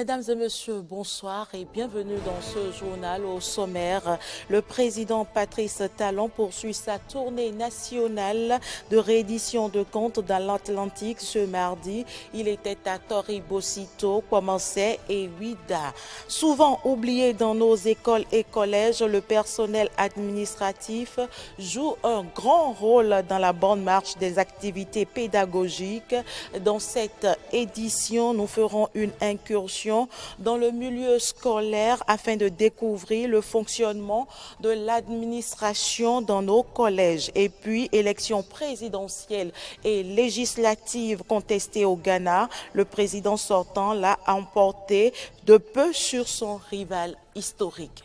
Mesdames et messieurs, bonsoir et bienvenue dans ce journal. Au sommaire, le président Patrice Talon poursuit sa tournée nationale de réédition de comptes dans l'Atlantique ce mardi. Il était à Toribocito, Kouamassé et Ouida. Souvent oublié dans nos écoles et collèges, le personnel administratif joue un grand rôle dans la bonne marche des activités pédagogiques. Dans cette édition, nous ferons une incursion dans le milieu scolaire afin de découvrir le fonctionnement de l'administration dans nos collèges. Et puis, élection présidentielle et législative contestée au Ghana, le président sortant l'a emporté de peu sur son rival historique.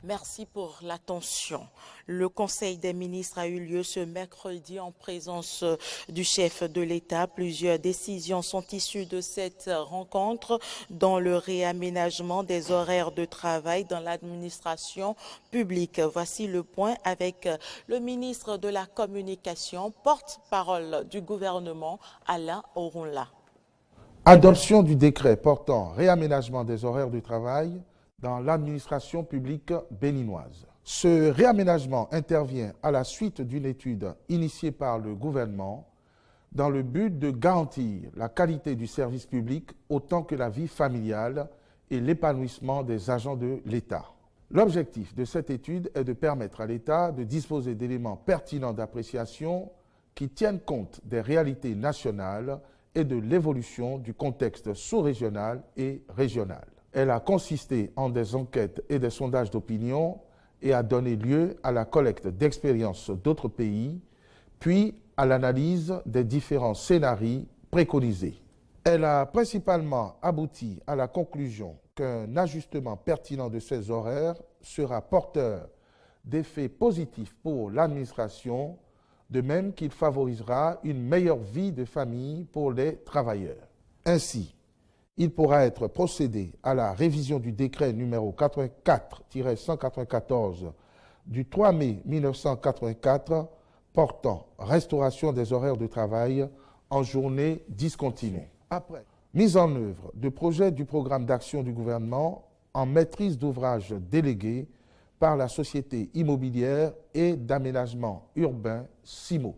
Merci pour l'attention. Le Conseil des ministres a eu lieu ce mercredi en présence du chef de l'État. Plusieurs décisions sont issues de cette rencontre, dont le réaménagement des horaires de travail dans l'administration publique. Voici le point avec le ministre de la Communication, porte-parole du gouvernement, Alain Orunla. Adoption du décret portant réaménagement des horaires de travail dans l'administration publique béninoise. Ce réaménagement intervient à la suite d'une étude initiée par le gouvernement dans le but de garantir la qualité du service public autant que la vie familiale et l'épanouissement des agents de l'État. L'objectif de cette étude est de permettre à l'État de disposer d'éléments pertinents d'appréciation qui tiennent compte des réalités nationales et de l'évolution du contexte sous-régional et régional. Elle a consisté en des enquêtes et des sondages d'opinion et a donné lieu à la collecte d'expériences d'autres pays, puis à l'analyse des différents scénarios préconisés. Elle a principalement abouti à la conclusion qu'un ajustement pertinent de ces horaires sera porteur d'effets positifs pour l'administration, de même qu'il favorisera une meilleure vie de famille pour les travailleurs. Ainsi, il pourra être procédé à la révision du décret numéro 84-194 du 3 mai 1984 portant restauration des horaires de travail en journée discontinue. Après mise en œuvre de projets du programme d'action du gouvernement en maîtrise d'ouvrage délégué par la Société immobilière et d'aménagement urbain SIMO.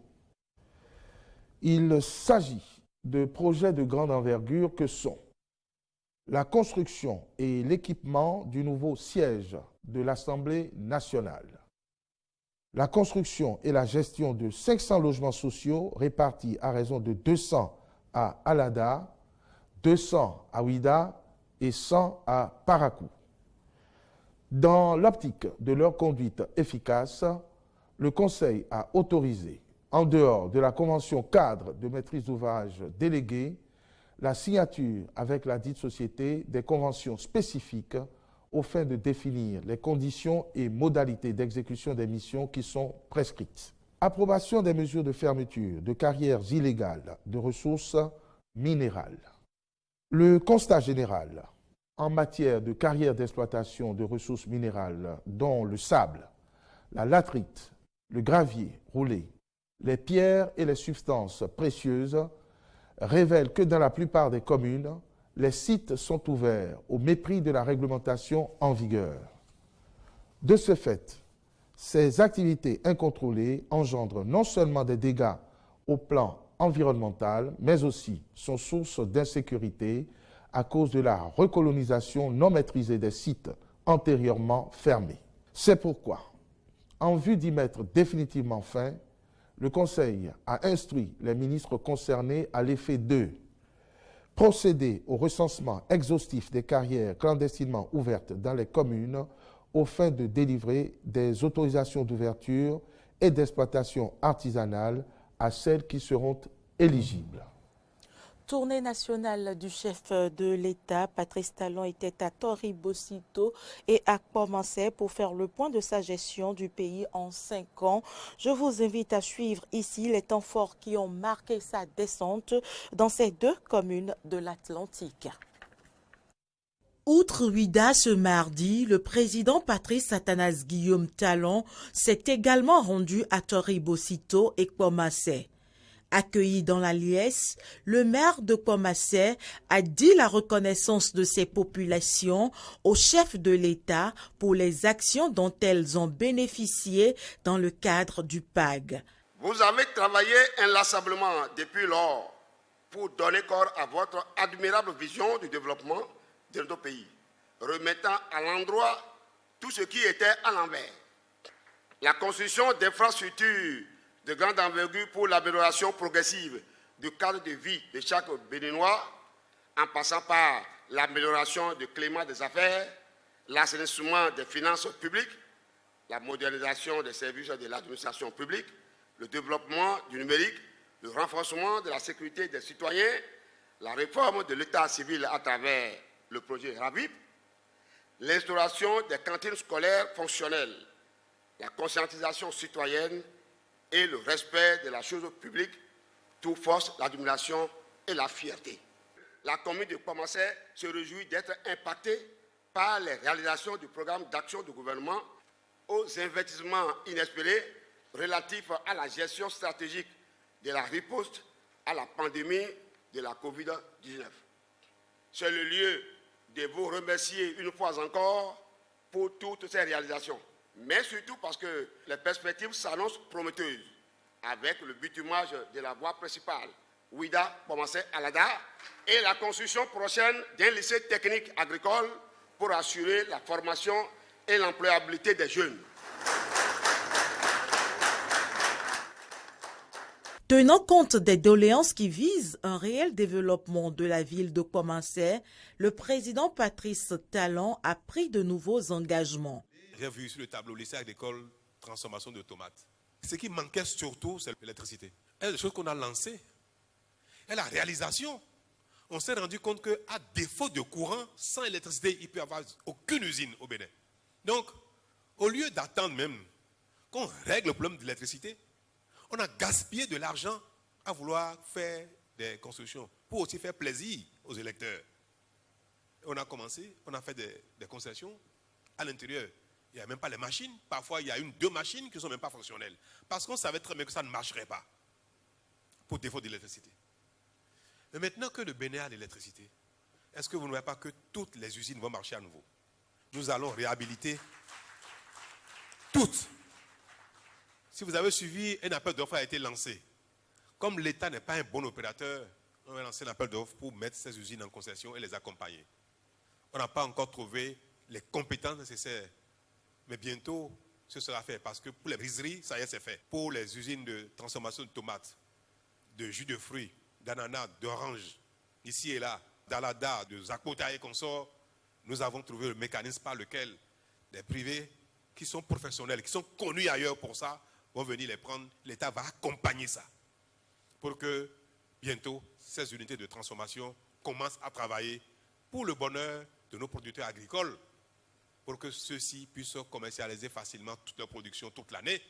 Il s'agit de projets de grande envergure que sont la construction et l'équipement du nouveau siège de l'Assemblée nationale, la construction et la gestion de 500 logements sociaux répartis à raison de 200 à Alada, 200 à Ouida et 100 à Parakou. Dans l'optique de leur conduite efficace, le Conseil a autorisé, en dehors de la convention cadre de maîtrise d'ouvrage déléguée, la signature avec la dite société des conventions spécifiques aux fins de définir les conditions et modalités d'exécution des missions qui sont prescrites. Approbation des mesures de fermeture de carrières illégales de ressources minérales. Le constat général en matière de carrières d'exploitation de ressources minérales, dont le sable, la latérite, le gravier roulé, les pierres et les substances précieuses, révèle que dans la plupart des communes, les sites sont ouverts au mépris de la réglementation en vigueur. De ce fait, ces activités incontrôlées engendrent non seulement des dégâts au plan environnemental, mais aussi sont source d'insécurité à cause de la recolonisation non maîtrisée des sites antérieurement fermés. C'est pourquoi, en vue d'y mettre définitivement fin, le Conseil a instruit les ministres concernés à l'effet de procéder au recensement exhaustif des carrières clandestinement ouvertes dans les communes aux fins de délivrer des autorisations d'ouverture et d'exploitation artisanale à celles qui seront éligibles. Tournée nationale du chef de l'État, Patrice Talon était à Toribocito et à Kouamassé pour faire le point de sa gestion du pays en 5 ans. Je vous invite à suivre ici les temps forts qui ont marqué sa descente dans ces 2 communes de l'Atlantique. Outre Ouida ce mardi, le président Patrice Athanase Guillaume Talon s'est également rendu à Toribocito et Kouamassé. Accueilli dans la liesse, le maire de Kouamassé a dit la reconnaissance de ces populations au chef de l'État pour les actions dont elles ont bénéficié dans le cadre du PAG. Vous avez travaillé inlassablement depuis lors pour donner corps à votre admirable vision du développement de notre pays, remettant à l'endroit tout ce qui était à l'envers. La construction d'infrastructures de grande envergure pour l'amélioration progressive du cadre de vie de chaque Béninois, en passant par l'amélioration du climat des affaires, l'assainissement des finances publiques, la modernisation des services de l'administration publique, le développement du numérique, le renforcement de la sécurité des citoyens, la réforme de l'état civil à travers le projet RAVIP, l'instauration des cantines scolaires fonctionnelles, la conscientisation citoyenne et le respect de la chose publique, tout force l'admiration et la fierté. La commune de Kouamassé se réjouit d'être impactée par les réalisations du programme d'action du gouvernement aux investissements inespérés relatifs à la gestion stratégique de la riposte à la pandémie de la COVID-19. C'est le lieu de vous remercier une fois encore pour toutes ces réalisations, mais surtout parce que les perspectives s'annoncent prometteuses avec le bitumage de la voie principale Ouida Kouamassé Alada et la construction prochaine d'un lycée technique agricole pour assurer la formation et l'employabilité des jeunes. Tenant compte des doléances qui visent un réel développement de la ville de Kouamassé, le président Patrice Talon a pris de nouveaux engagements. J'ai vu sur le tableau lycée agricole transformation de tomates. Ce qui manquait surtout, c'est l'électricité. Et les choses qu'on a lancées, et la réalisation, on s'est rendu compte qu'à défaut de courant, sans électricité, il ne peut y avoir aucune usine au Bénin. Donc, au lieu d'attendre même qu'on règle le problème de l'électricité, on a gaspillé de l'argent à vouloir faire des constructions pour aussi faire plaisir aux électeurs. On a commencé, on a fait des concessions à l'intérieur. Il n'y a même pas les machines. Parfois, il y a deux machines qui ne sont même pas fonctionnelles. Parce qu'on savait très bien que ça ne marcherait pas pour défaut d'électricité. Mais maintenant que le Bénin a l'électricité, est-ce que vous ne voyez pas que toutes les usines vont marcher à nouveau? Nous allons réhabiliter toutes. Si vous avez suivi, un appel d'offres a été lancé. Comme l'État n'est pas un bon opérateur, on va lancer un appel d'offres pour mettre ces usines en concession et les accompagner. On n'a pas encore trouvé les compétences nécessaires. Mais bientôt, ce sera fait. Parce que pour les briseries, ça y est, c'est fait. Pour les usines de transformation de tomates, de jus de fruits, d'ananas, d'oranges, ici et là, d'alada, de zakota et consorts, nous avons trouvé le mécanisme par lequel des privés qui sont professionnels, qui sont connus ailleurs pour ça, vont venir les prendre. L'État va accompagner ça pour que bientôt, ces unités de transformation commencent à travailler pour le bonheur de nos producteurs agricoles, pour que ceux-ci puissent commercialiser facilement toute leur production toute l'année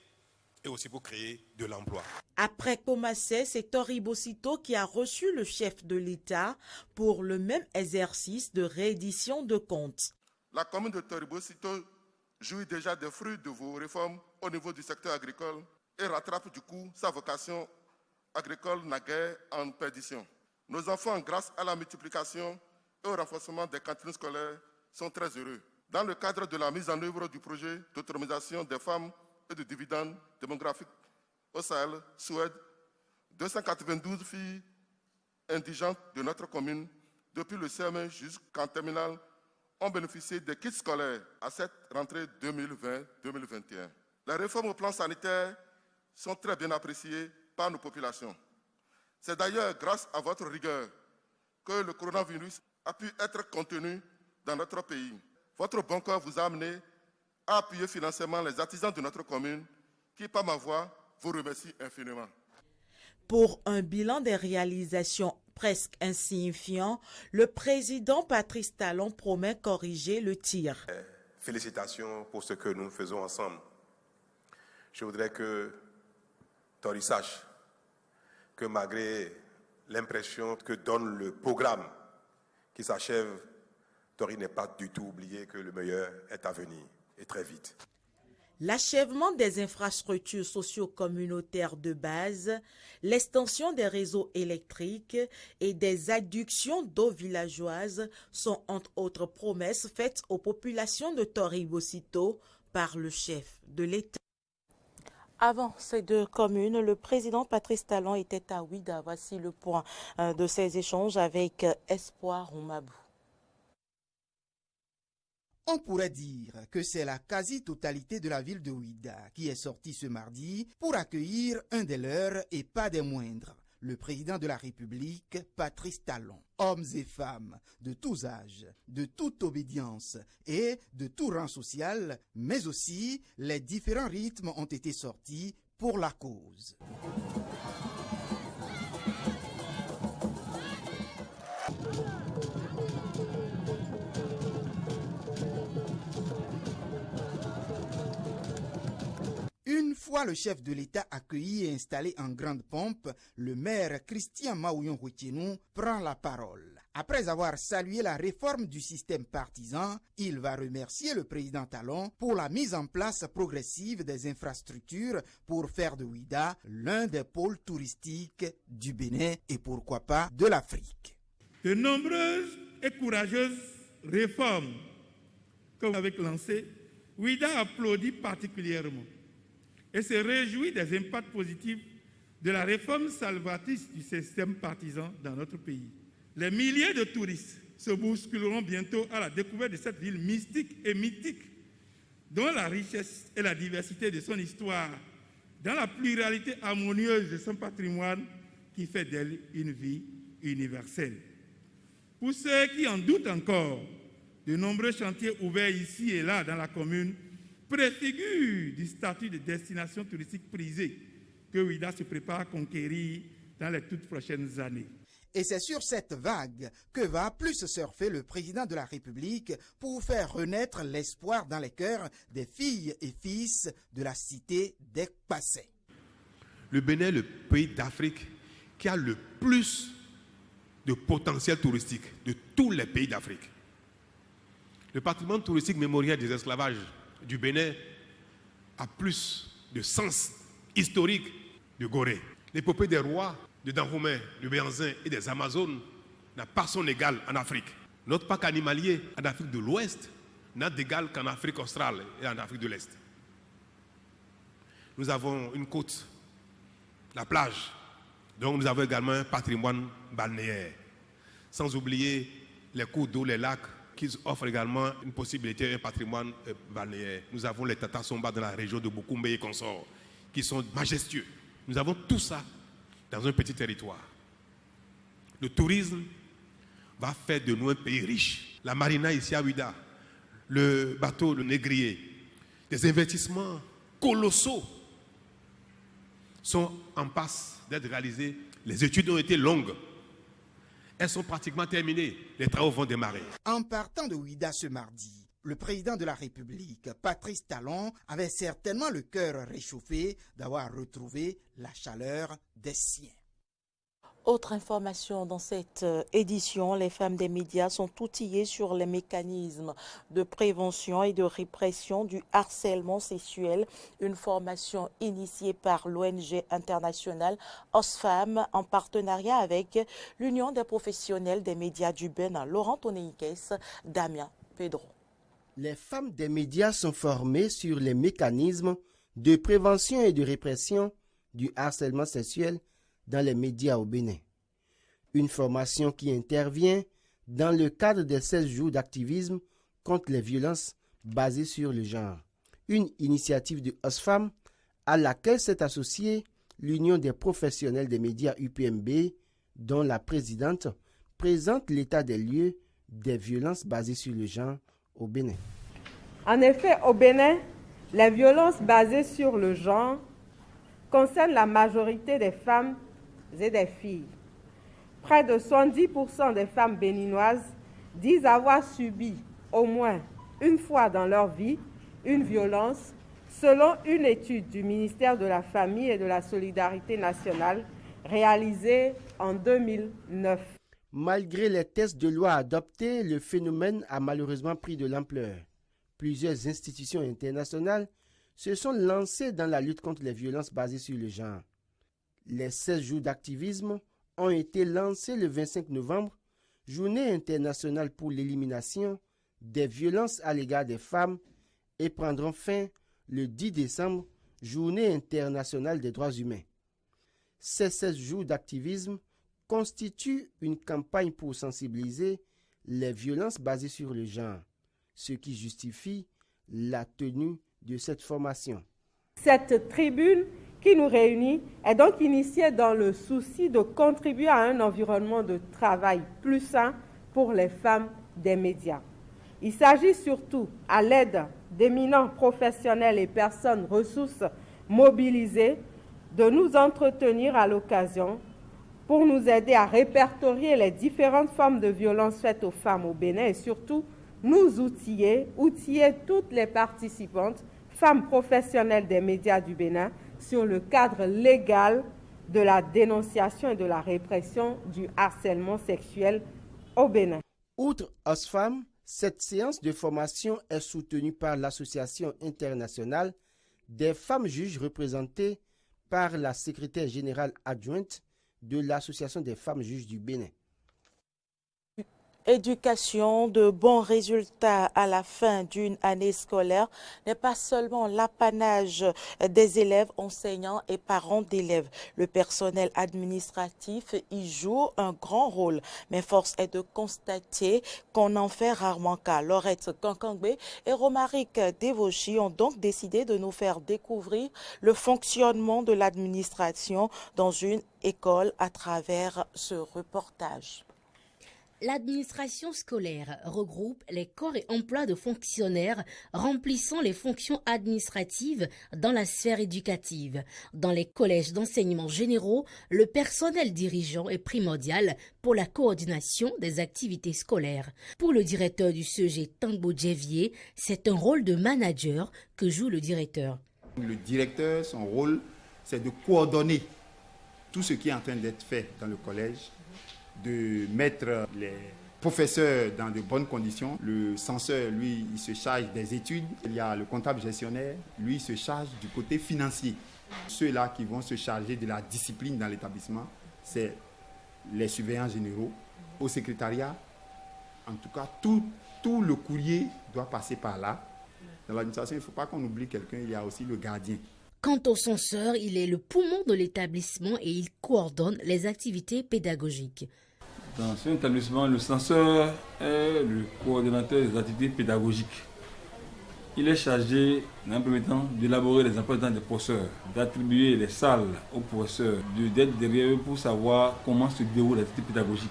et aussi pour créer de l'emploi. Après Kouamassé, c'est Toribosito qui a reçu le chef de l'État pour le même exercice de réédition de comptes. La commune de Toribosito jouit déjà des fruits de vos réformes au niveau du secteur agricole et rattrape du coup sa vocation agricole naguère en perdition. Nos enfants, grâce à la multiplication et au renforcement des cantines scolaires, sont très heureux. Dans le cadre de la mise en œuvre du projet d'autonomisation des femmes et de dividendes démographiques au Sahel, Suède, 292 filles indigentes de notre commune, depuis le CM1 jusqu'en terminale, ont bénéficié des kits scolaires à cette rentrée 2020-2021. Les réformes au plan sanitaire sont très bien appréciées par nos populations. C'est d'ailleurs grâce à votre rigueur que le coronavirus a pu être contenu dans notre pays. Votre bon cœur vous a amené à appuyer financièrement les artisans de notre commune qui, par ma voix, vous remercient infiniment. Pour un bilan des réalisations presque insignifiant, le président Patrice Talon promet corriger le tir. Félicitations pour ce que nous faisons ensemble. Je voudrais que Tori sache que malgré l'impression que donne le programme qui s'achève, Tori n'est pas du tout oublié que le meilleur est à venir et très vite. L'achèvement des infrastructures socio-communautaires de base, l'extension des réseaux électriques et des adductions d'eau villageoises sont entre autres promesses faites aux populations de Toribocito par le chef de l'État. Avant ces deux communes, le président Patrice Talon était à Ouida. Voici le point de ces échanges avec Espoir Oumabou. On pourrait dire que c'est la quasi-totalité de la ville de Ouida qui est sortie ce mardi pour accueillir un des leurs et pas des moindres, le président de la République, Patrice Talon. Hommes et femmes de tous âges, de toute obédience et de tout rang social, mais aussi les différents rythmes ont été sortis pour la cause. Une fois le chef de l'État accueilli et installé en grande pompe, le maire Christian Maouyon-Huetchenou prend la parole. Après avoir salué la réforme du système partisan, il va remercier le président Talon pour la mise en place progressive des infrastructures pour faire de Ouida l'un des pôles touristiques du Bénin et pourquoi pas de l'Afrique. De nombreuses et courageuses réformes que vous avez lancées, Ouida applaudit particulièrement et se réjouit des impacts positifs de la réforme salvatrice du système partisan dans notre pays. Les milliers de touristes se bousculeront bientôt à la découverte de cette ville mystique et mythique, dont la richesse et la diversité de son histoire, dans la pluralité harmonieuse de son patrimoine qui fait d'elle une vie universelle. Pour ceux qui en doutent encore, de nombreux chantiers ouverts ici et là dans la commune préfigure du statut de destination touristique prisée que Ouida se prépare à conquérir dans les toutes prochaines années. Et c'est sur cette vague que va plus surfer le président de la République pour faire renaître l'espoir dans les cœurs des filles et fils de la cité d'Ekpassé. Le Bénin est le pays d'Afrique qui a le plus de potentiel touristique de tous les pays d'Afrique. Le patrimoine touristique mémoriel des esclavages du Bénin a plus de sens historique de Gorée. L'épopée des rois de Dahomey, de Béanzin et des Amazones n'a pas son égal en Afrique. Notre parc animalier en Afrique de l'Ouest n'a d'égal qu'en Afrique australe et en Afrique de l'Est. Nous avons une côte, la plage, donc nous avons également un patrimoine balnéaire. Sans oublier les cours d'eau, les lacs, qui offrent également une possibilité, un patrimoine balnéaire. Nous avons les Tata Somba dans la région de Boukoumbe et consorts, qui sont majestueux. Nous avons tout ça dans un petit territoire. Le tourisme va faire de nous un pays riche. La marina ici à Ouida, le bateau, le négrier, des investissements colossaux sont en passe d'être réalisés. Les études ont été longues. Elles sont pratiquement terminées. Les travaux vont démarrer. En partant de Ouida ce mardi, le président de la République, Patrice Talon, avait certainement le cœur réchauffé d'avoir retrouvé la chaleur des siens. Autre information dans cette édition, les femmes des médias sont outillées sur les mécanismes de prévention et de répression du harcèlement sexuel. Une formation initiée par l'ONG internationale OSFAM en partenariat avec l'Union des professionnels des médias du Bénin. Laurent Toneikes, Damien Pedro. Les femmes des médias sont formées sur les mécanismes de prévention et de répression du harcèlement sexuel dans les médias au Bénin. Une formation qui intervient dans le cadre des 16 jours d'activisme contre les violences basées sur le genre. Une initiative de OSFAM à laquelle s'est associée l'Union des professionnels des médias UPMB, dont la présidente présente l'état des lieux des violences basées sur le genre au Bénin. En effet, au Bénin, les violences basées sur le genre concernent la majorité des femmes et des filles. Près de 70% des femmes béninoises disent avoir subi au moins une fois dans leur vie une violence, selon une étude du ministère de la Famille et de la Solidarité nationale réalisée en 2009. Malgré les textes de loi adoptés, le phénomène a malheureusement pris de l'ampleur. Plusieurs institutions internationales se sont lancés dans la lutte contre les violences basées sur le genre. Les 16 jours d'activisme ont été lancés le 25 novembre, journée internationale pour l'élimination des violences à l'égard des femmes, et prendront fin le 10 décembre, journée internationale des droits humains. Ces 16 jours d'activisme constituent une campagne pour sensibiliser les violences basées sur le genre, ce qui justifie la tenue de cette formation. Cette tribune qui nous réunit est donc initiée dans le souci de contribuer à un environnement de travail plus sain pour les femmes des médias. Il s'agit surtout, à l'aide d'éminents professionnels et personnes ressources mobilisées, de nous entretenir à l'occasion pour nous aider à répertorier les différentes formes de violences faites aux femmes au Bénin et surtout nous outiller toutes les participantes, femmes professionnelles des médias du Bénin, sur le cadre légal de la dénonciation et de la répression du harcèlement sexuel au Bénin. Outre OSFAM, cette séance de formation est soutenue par l'Association internationale des femmes juges représentée par la secrétaire générale adjointe de l'Association des femmes juges du Bénin. Éducation, de bons résultats à la fin d'une année scolaire n'est pas seulement l'apanage des élèves, enseignants et parents d'élèves. Le personnel administratif y joue un grand rôle, mais force est de constater qu'on en fait rarement cas. Laurette Kankangbe et Romaric Devochi ont donc décidé de nous faire découvrir le fonctionnement de l'administration dans une école à travers ce reportage. L'administration scolaire regroupe les corps et emplois de fonctionnaires remplissant les fonctions administratives dans la sphère éducative. Dans les collèges d'enseignement généraux, le personnel dirigeant est primordial pour la coordination des activités scolaires. Pour le directeur du CEG Tangbo Djevier, c'est un rôle de manager que joue le directeur. Le directeur, son rôle, c'est de coordonner tout ce qui est en train d'être fait dans le collège, de mettre les professeurs dans de bonnes conditions. Le censeur, lui, il se charge des études. Il y a le comptable gestionnaire, lui, il se charge du côté financier. Ceux-là qui vont se charger de la discipline dans l'établissement, c'est les surveillants généraux. Au secrétariat, en tout cas, tout le courrier doit passer par là. Dans l'administration, il ne faut pas qu'on oublie quelqu'un, il y a aussi le gardien. Quant au censeur, il est le poumon de l'établissement et il coordonne les activités pédagogiques. Dans cet établissement, le censeur est le coordonnateur des activités pédagogiques. Il est chargé, dans un premier temps, d'élaborer les emplois des professeurs, d'attribuer les salles aux professeurs, d'être derrière eux pour savoir comment se déroule l'activité pédagogique.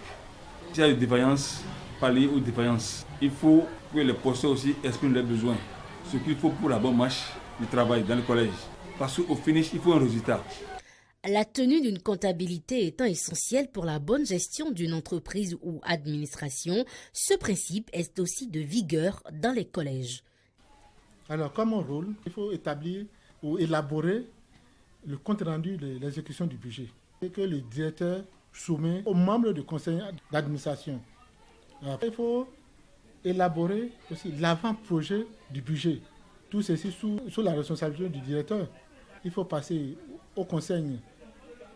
S'il y a des défaillances, pallier aux défaillances. Il faut que les professeurs aussi expriment leurs besoins, ce qu'il faut pour la bonne marche du travail dans le collège. Parce qu'au finish, il faut un résultat. La tenue d'une comptabilité étant essentielle pour la bonne gestion d'une entreprise ou administration, ce principe est aussi de vigueur dans les collèges. Alors, comme mon rôle, il faut établir ou élaborer le compte rendu de l'exécution du budget et que le directeur soumet aux membres du conseil d'administration. Alors, il faut élaborer aussi l'avant-projet du budget. Tout ceci sous la responsabilité du directeur. Il faut passer au conseil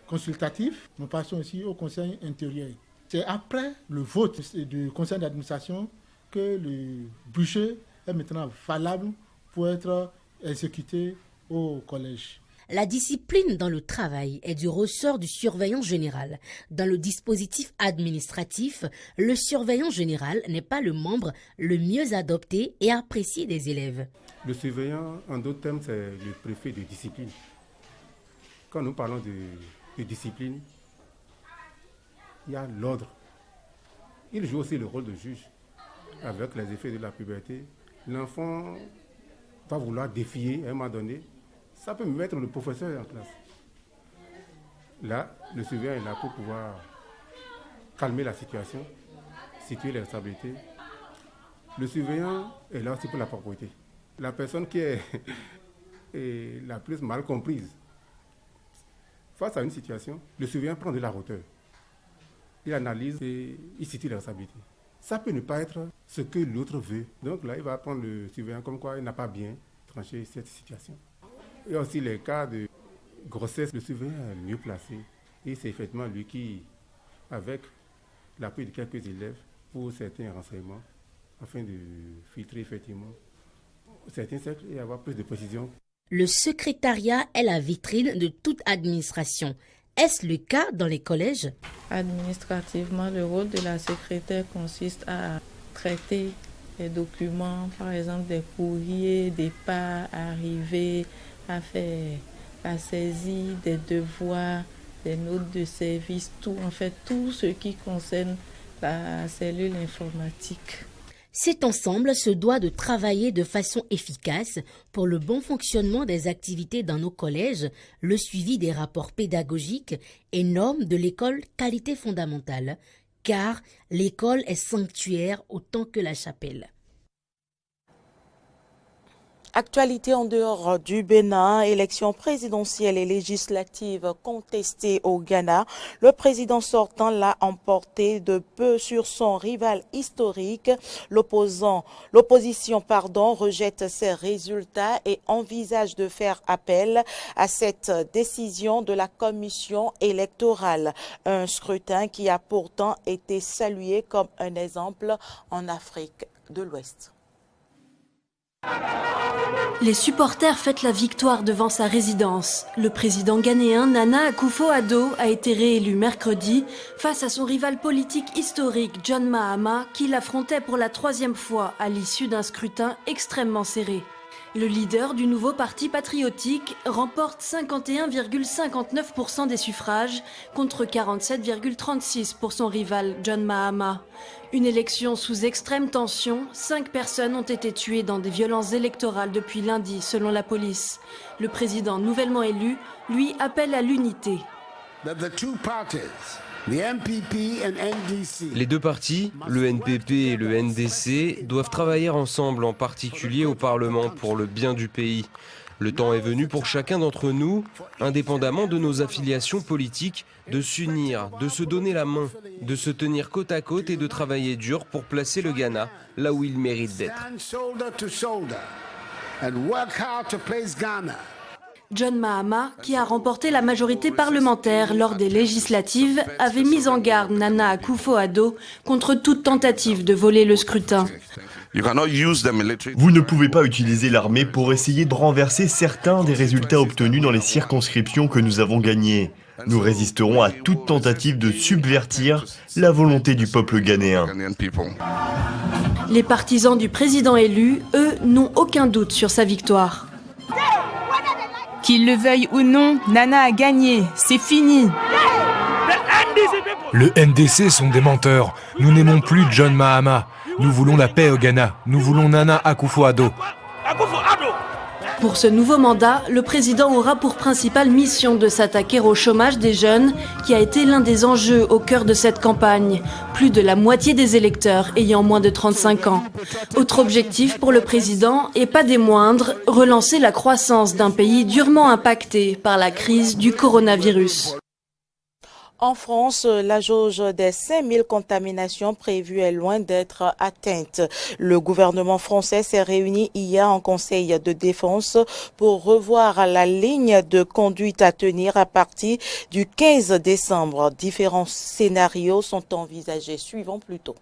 consultatif, nous passons aussi au conseil intérieur. C'est après le vote du conseil d'administration que le budget est maintenant valable pour être exécuté au collège. La discipline dans le travail est du ressort du surveillant général. Dans le dispositif administratif, le surveillant général n'est pas le membre le mieux adopté et apprécié des élèves. Le surveillant, en d'autres termes, c'est le préfet de discipline. Quand nous parlons de discipline, il y a l'ordre. Il joue aussi le rôle de juge. Avec les effets de la puberté, l'enfant va vouloir défier à un moment donné. Ça peut mettre le professeur en classe. Là, le surveillant est là pour pouvoir calmer la situation, situer les responsabilités. Le surveillant est là aussi pour la propreté. La personne qui est la plus mal comprise, face à une situation, le surveillant prend de la hauteur. Il analyse et il situe les responsabilités. Ça peut ne pas être ce que l'autre veut. Donc là, il va prendre le surveillant comme quoi il n'a pas bien tranché cette situation. Il y a aussi les cas de grossesse. Le surveillant est mieux placé. Et c'est effectivement lui qui, avec l'appui de quelques élèves, pour certains renseignements, afin de filtrer effectivement certains cercles et avoir plus de précision. Le secrétariat est la vitrine de toute administration. Est-ce le cas dans les collèges? Administrativement, le rôle de la secrétaire consiste à traiter les documents, par exemple des courriers, des pas arrivés, à faire la saisie des devoirs, des notes de service, tout ce qui concerne la cellule informatique. Cet ensemble se doit de travailler de façon efficace pour le bon fonctionnement des activités dans nos collèges, le suivi des rapports pédagogiques et normes de l'école qualité fondamentale, car l'école est sanctuaire autant que la chapelle. Actualité en dehors du Bénin, élections présidentielles et législatives contestées au Ghana. Le président sortant l'a emporté de peu sur son rival historique. L'opposition rejette ces résultats et envisage de faire appel à cette décision de la commission électorale. Un scrutin qui a pourtant été salué comme un exemple en Afrique de l'Ouest. Les supporters fêtent la victoire devant sa résidence. Le président ghanéen Nana Akufo-Addo a été réélu mercredi face à son rival politique historique John Mahama qui l'affrontait pour la 3e fois à l'issue d'un scrutin extrêmement serré. Le leader du nouveau parti patriotique remporte 51,59% des suffrages contre 47,36% pour son rival John Mahama. Une élection sous extrême tension, 5 personnes ont été tuées dans des violences électorales depuis lundi selon la police. Le président nouvellement élu, lui, appelle à l'unité. Les deux partis, le NPP et le NDC, doivent travailler ensemble, en particulier au Parlement, pour le bien du pays. Le temps est venu pour chacun d'entre nous, indépendamment de nos affiliations politiques, de s'unir, de se donner la main, de se tenir côte à côte et de travailler dur pour placer le Ghana là où il mérite d'être. John Mahama, qui a remporté la majorité parlementaire lors des législatives, avait mis en garde Nana Akufo-Addo contre toute tentative de voler le scrutin. Vous ne pouvez pas utiliser l'armée pour essayer de renverser certains des résultats obtenus dans les circonscriptions que nous avons gagnées. Nous résisterons à toute tentative de subvertir la volonté du peuple ghanéen. Les partisans du président élu, eux, n'ont aucun doute sur sa victoire. Qu'il le veuille ou non, Nana a gagné, c'est fini. Le NDC sont des menteurs. Nous n'aimons plus John Mahama. Nous voulons la paix au Ghana. Nous voulons Nana Akufo-Addo. Pour ce nouveau mandat, le président aura pour principale mission de s'attaquer au chômage des jeunes, qui a été l'un des enjeux au cœur de cette campagne. Plus de la moitié des électeurs ayant moins de 35 ans. Autre objectif pour le président, et pas des moindres, relancer la croissance d'un pays durement impacté par la crise du coronavirus. En France, la jauge des 5000 contaminations prévues est loin d'être atteinte. Le gouvernement français s'est réuni hier en Conseil de défense pour revoir la ligne de conduite à tenir à partir du 15 décembre. Différents scénarios sont envisagés. Suivons plutôt.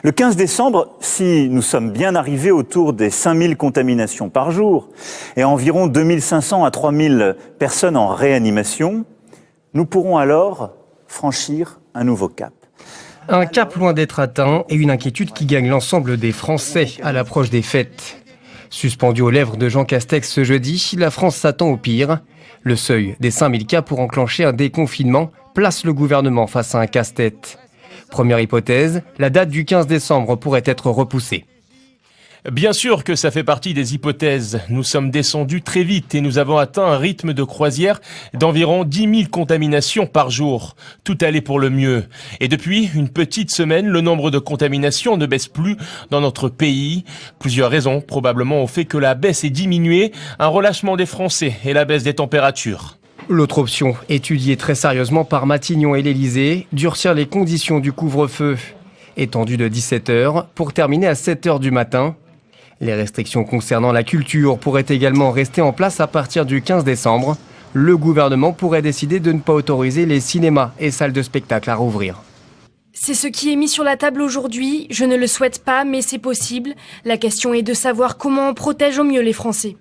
Le 15 décembre, si nous sommes bien arrivés autour des 5000 contaminations par jour et environ 2500 à 3000 personnes en réanimation, nous pourrons alors franchir un nouveau cap. Un cap loin d'être atteint et une inquiétude qui gagne l'ensemble des Français à l'approche des fêtes. Suspendu aux lèvres de Jean Castex ce jeudi, la France s'attend au pire. Le seuil des 5000 cas pour enclencher un déconfinement place le gouvernement face à un casse-tête. Première hypothèse, la date du 15 décembre pourrait être repoussée. Bien sûr que ça fait partie des hypothèses. Nous sommes descendus très vite et nous avons atteint un rythme de croisière d'environ 10 000 contaminations par jour. Tout allait pour le mieux. Et depuis une petite semaine, le nombre de contaminations ne baisse plus dans notre pays. Plusieurs raisons probablement au fait que la baisse est diminuée, un relâchement des Français et la baisse des températures. L'autre option, étudiée très sérieusement par Matignon et l'Élysée, durcir les conditions du couvre-feu. Étendu de 17h pour terminer à 7h du matin. Les restrictions concernant la culture pourraient également rester en place à partir du 15 décembre. Le gouvernement pourrait décider de ne pas autoriser les cinémas et salles de spectacle à rouvrir. C'est ce qui est mis sur la table aujourd'hui. Je ne le souhaite pas, mais c'est possible. La question est de savoir comment on protège au mieux les Français.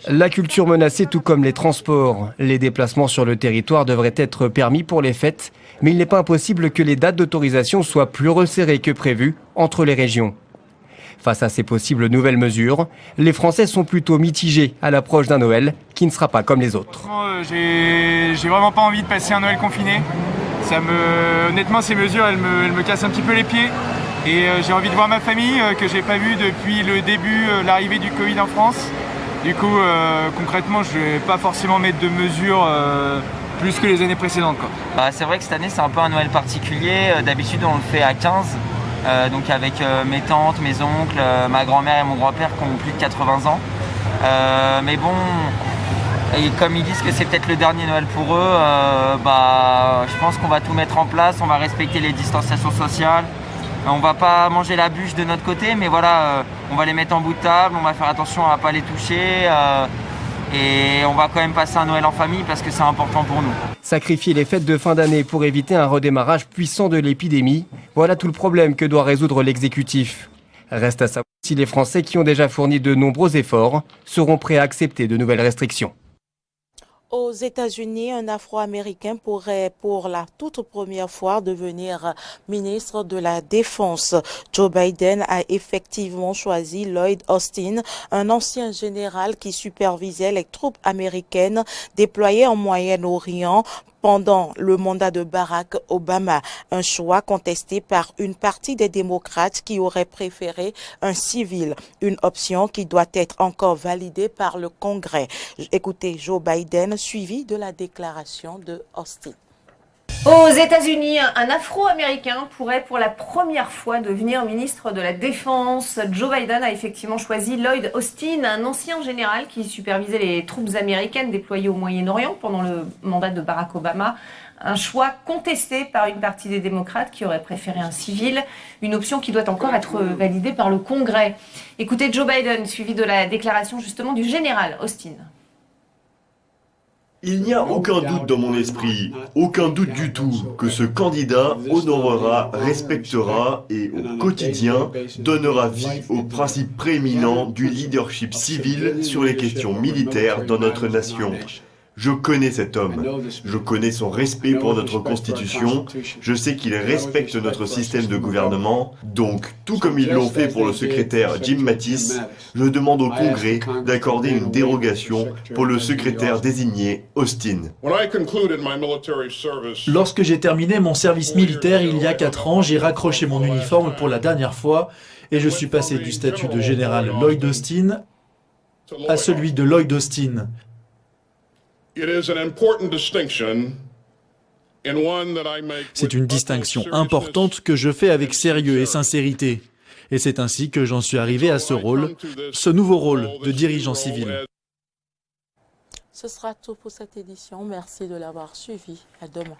La culture menacée, tout comme les transports. Les déplacements sur le territoire devraient être permis pour les fêtes, mais il n'est pas impossible que les dates d'autorisation soient plus resserrées que prévu entre les régions. Face à ces possibles nouvelles mesures, les Français sont plutôt mitigés à l'approche d'un Noël qui ne sera pas comme les autres. J'ai vraiment pas envie de passer un Noël confiné. Honnêtement, ces mesures, elles me cassent un petit peu les pieds. Et j'ai envie de voir ma famille que j'ai pas vue depuis le début, l'arrivée du Covid en France. Du coup, concrètement, je vais pas forcément mettre de mesures plus que les années précédentes, quoi. C'est vrai que cette année, c'est un peu un Noël particulier. D'habitude, on le fait à 15. Donc avec mes tantes, mes oncles, ma grand-mère et mon grand-père qui ont plus de 80 ans. Mais bon, et comme ils disent que c'est peut-être le dernier Noël pour eux, je pense qu'on va tout mettre en place, on va respecter les distanciations sociales. On va pas manger la bûche de notre côté, mais voilà, on va les mettre en bout de table, on va faire attention à pas les toucher. Et on va quand même passer un Noël en famille parce que c'est important pour nous. Sacrifier les fêtes de fin d'année pour éviter un redémarrage puissant de l'épidémie, voilà tout le problème que doit résoudre l'exécutif. Reste à savoir si les Français qui ont déjà fourni de nombreux efforts seront prêts à accepter de nouvelles restrictions. Aux États-Unis, un Afro-Américain pourrait pour la toute première fois devenir ministre de la Défense. Joe Biden a effectivement choisi Lloyd Austin, un ancien général qui supervisait les troupes américaines déployées en Moyen-Orient pendant le mandat de Barack Obama, un choix contesté par une partie des démocrates qui auraient préféré un civil, une option qui doit être encore validée par le Congrès. Écoutez Joe Biden, suivi de la déclaration de Austin. Aux États-Unis, un Afro-Américain pourrait pour la première fois devenir ministre de la Défense. Joe Biden a effectivement choisi Lloyd Austin, un ancien général qui supervisait les troupes américaines déployées au Moyen-Orient pendant le mandat de Barack Obama. Un choix contesté par une partie des démocrates qui auraient préféré un civil, une option qui doit encore être validée par le Congrès. Écoutez Joe Biden, suivi de la déclaration justement du général Austin. Il n'y a aucun doute dans mon esprit, aucun doute du tout, que ce candidat honorera, respectera et au quotidien donnera vie aux principes prééminents du leadership civil sur les questions militaires dans notre nation. Je connais cet homme, je connais son respect pour notre Constitution, je sais qu'il respecte notre système de gouvernement, donc, tout comme ils l'ont fait pour le secrétaire Jim Mattis, je demande au Congrès d'accorder une dérogation pour le secrétaire désigné Austin. Lorsque j'ai terminé mon service militaire il y a 4 ans, j'ai raccroché mon uniforme pour la dernière fois et je suis passé du statut de général Lloyd Austin à celui de Lloyd Austin. C'est une distinction importante que je fais avec sérieux et sincérité. Et c'est ainsi que j'en suis arrivé à ce rôle, ce nouveau rôle de dirigeant civil. Ce sera tout pour cette édition. Merci de l'avoir suivi. À demain.